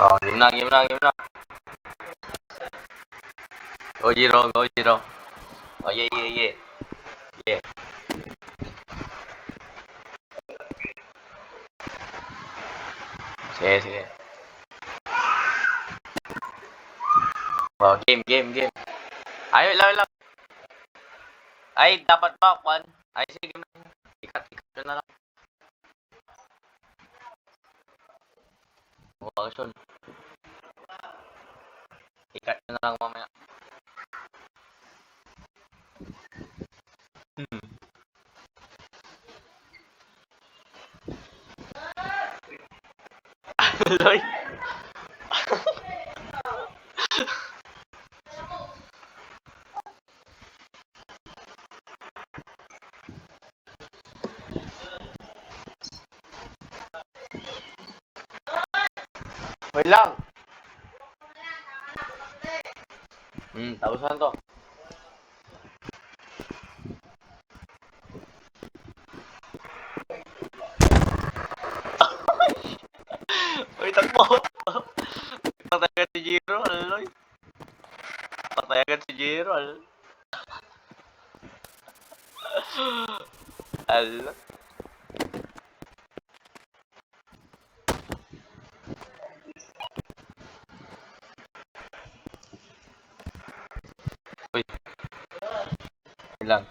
Oh, game na, game na, game na. Go Jiro, go Jiro. Oh, yeah, yeah, yeah. Yeah. Sige, sige. Oh, game, game, game. Ay, wala, wala. Ay, dapat ba, Juan? Ay, sige, game na. Ikat, ikat na lang. Oh, action. Ikat na lang mamaya. Loy. Wait lang. Tapos na to. Uy, takbo. Patay agad si Jiro, aloy. Patay agad si Jiro, Alo. Uy, wait lang.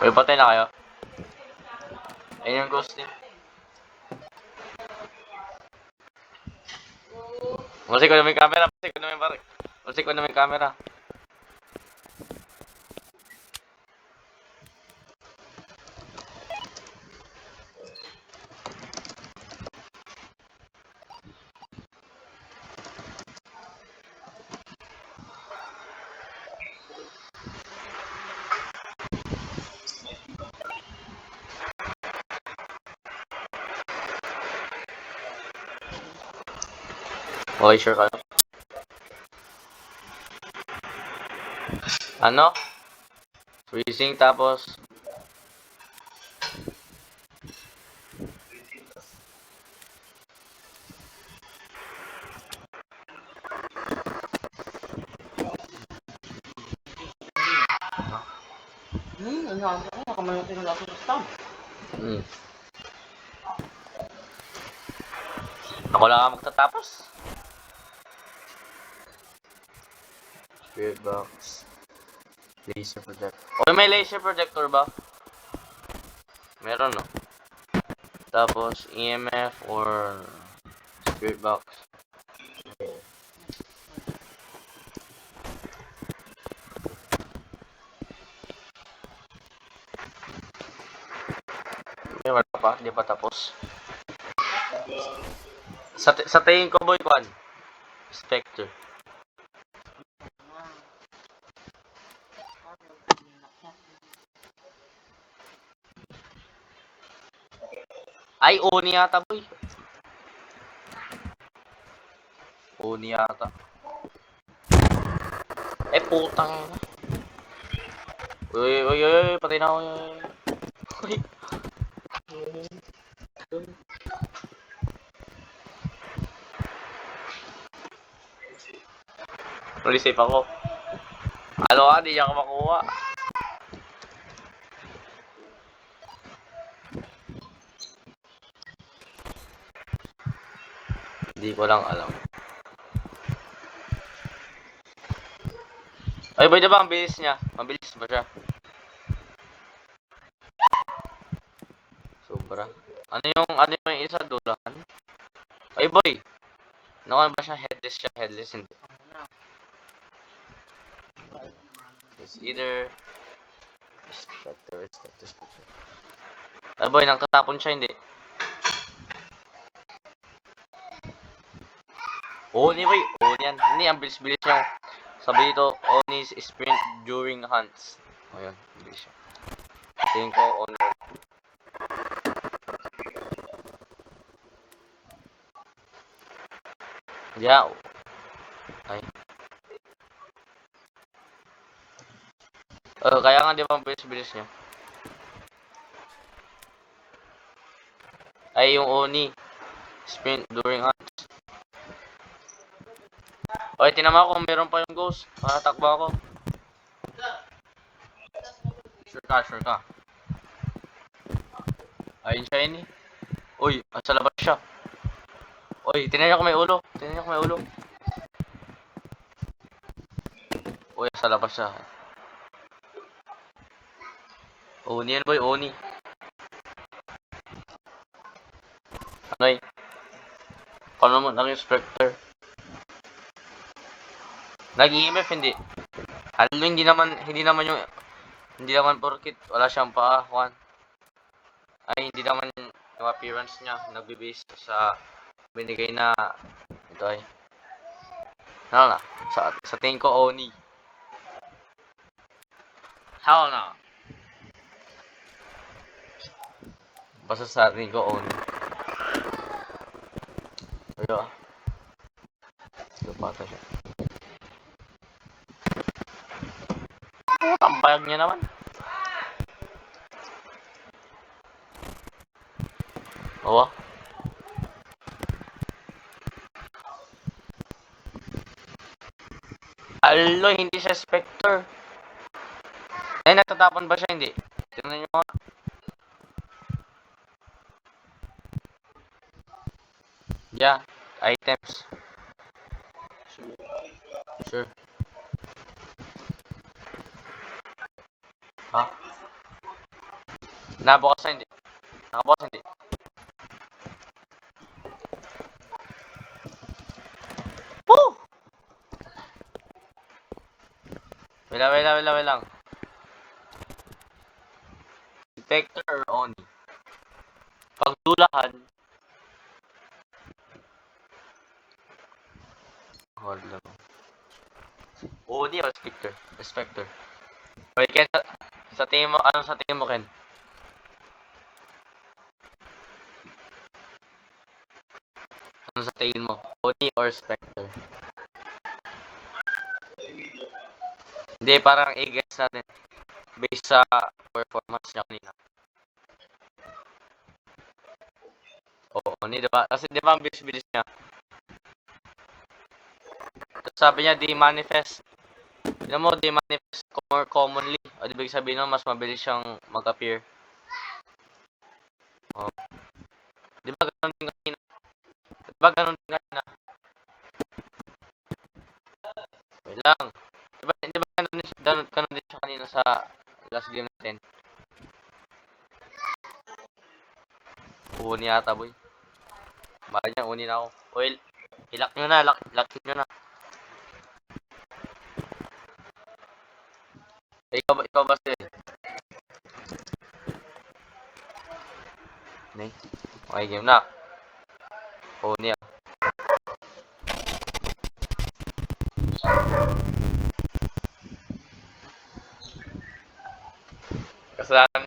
Uy, patay na kayo. Ayun yung ghost niya. Masik ko na may camera, masik ko na may barik. Masik ko na may camera. Okay, sure kayo. Ano? Freezing tapos Ano ako? Nakamalong tinula ako sa stamp. Ako lang ang magtatapos. Spirit box. Laser projector. Okay, may laser projector ba? Meron, no? Tapos, EMF or spirit box. May wala pa, hindi pa tapos. Sa tingin ko, boy, kwan? Spectre. Ay, Oni yata, boy. Oni yata. Eh, putang. Uy, uy, uy, patay na ako. Uy. Really safe ako. Alo ka, di niya ako makuha. Hindi ko lang alam. Ay, boy, diba ang bilis niya? Mabilis ba siya? Sobra. Ano yung isa dulan? Ay, boy! Nakuha ba siya headless siya? Headless, hindi. It's either... Structure. Ay, boy, nangtatapon siya, hindi. Oni, boy! Oni yan. Hindi, ang bilis-bilis niya. Sabi dito, Oni's sprint during hunts. Ayun, bilis siya. Tingin ko, on. Yeah. Ay. Kaya nga di ba ang bilis-bilis niya? Ay, yung Oni. Sprint during hunts. Okay, tinama ko kung meron pa yung ghost. Makatakbo ako. Sure ka. Ayun siya yun eh. Uy, sa labas siya. Uy, tinaya ko may ulo. Uy, sa labas siya. Oni yan boy, Oni. Ano eh? Paano mo naging Spectre? Nag-EMF hindi. Alam mo, hindi naman porkit wala siyang paa, Juan. Ay, hindi naman yung appearance niya nagbe-base sa binigay na ito ay. Ano na? Sa tingin ko, Oni. Hell no. Basta sa tingin ko, Oni. Pero, pata siya. Tambayag niya naman. Oo. Alo, hindi siya Spectre. Ay, natatapon ba siya? Hindi. Tingnan nyo nga. Yeah. Items. Sure. Ha? Nabukas na hindi. Nakabukas hindi. Woo! Wait lang. Spectre or Oni? Pagdulahan. Hold lang. Oni or Spectre? Spectre. Wait, Ken, sa tingin mo, anong sa tingin mo, Ken? Ano sa tingin mo? Oni or Spectre? Hindi, parang i-guess natin. Based sa performance niya kanina. Oo, Oni, diba? Kasi diba ang bilis-bilis niya? Sabi niya, di-manifest. Tignan mo, di-manifest more commonly. O, di ibig sabihin mo, mas mabilis siyang mag-appear. Oh. Di ba ganun din kanina? Wait lang. Di ba ganun din siya kanina sa last game natin? Uni yata, boy. Mahal niya, uni na ako. Oil, ilak nyo na, lock nyo na. Ikaw ba sir? Nay, okay, game na. Uni ah. Kasalanan.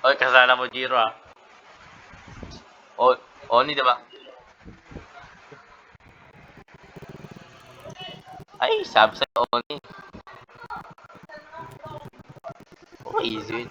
Oy, kasalanan mo, Jiro ah. Oni, diba? Ay, sabi sa'yo, Oni. Oh, easy.